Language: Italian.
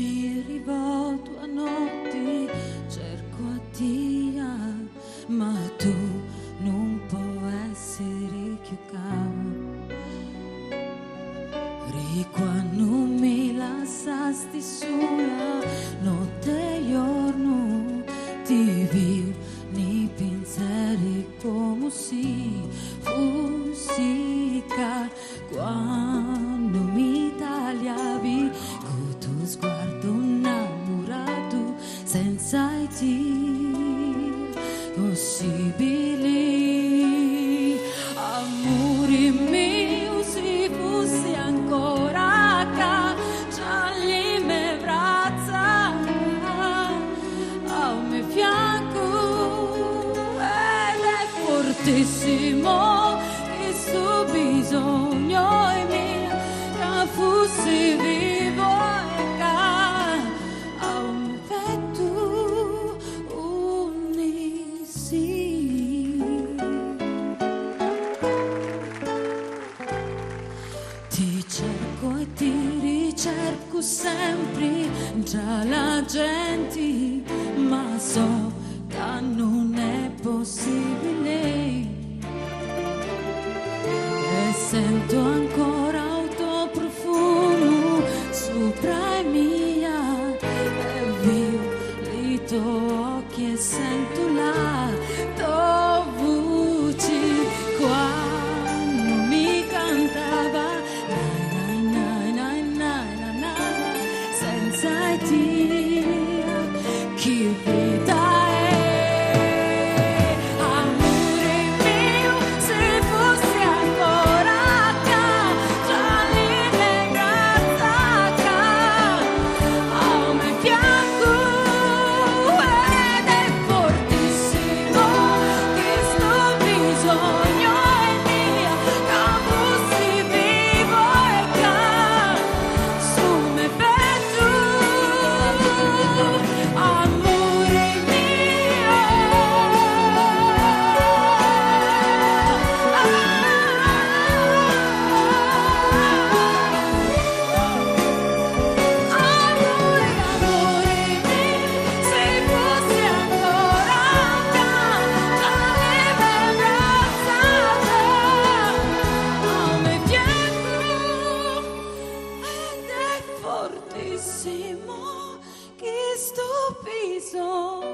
mi rivolto a notti, cerco a Dio, ma tu non può essere più calmo. Quando mi lasciasti sola, notte e giorno, ti vi nei pensieri come si fossi quando mi tagliavi con tuo sguardo innamorato senza ti possibili. Amore mio, se fosse ancora qua, già lì me braccia al mio fianco, ed è fortissimo questo bisogno è mio, che fosse vivo e qua al mio petto unissi. Ti cerco e ti ricerco sempre, già la gente, ma so che non è possibile. E sento ancora il tuo profumo sopra i miei, e vivo i tuoi occhi e sento la tua voce quando mi cantava. Senza Dio, che vita è? Amore mio, se fosse ancora qua, tra le mie braccia, al mio fianco, ed è fortissimo questo bisogno è mio, che fossi vivo e qua su me petto. Amore mio, amore mio, se fosse ancora qua, tra le mie braccia, al mio fianco, ed è fortissimo questo bisogno.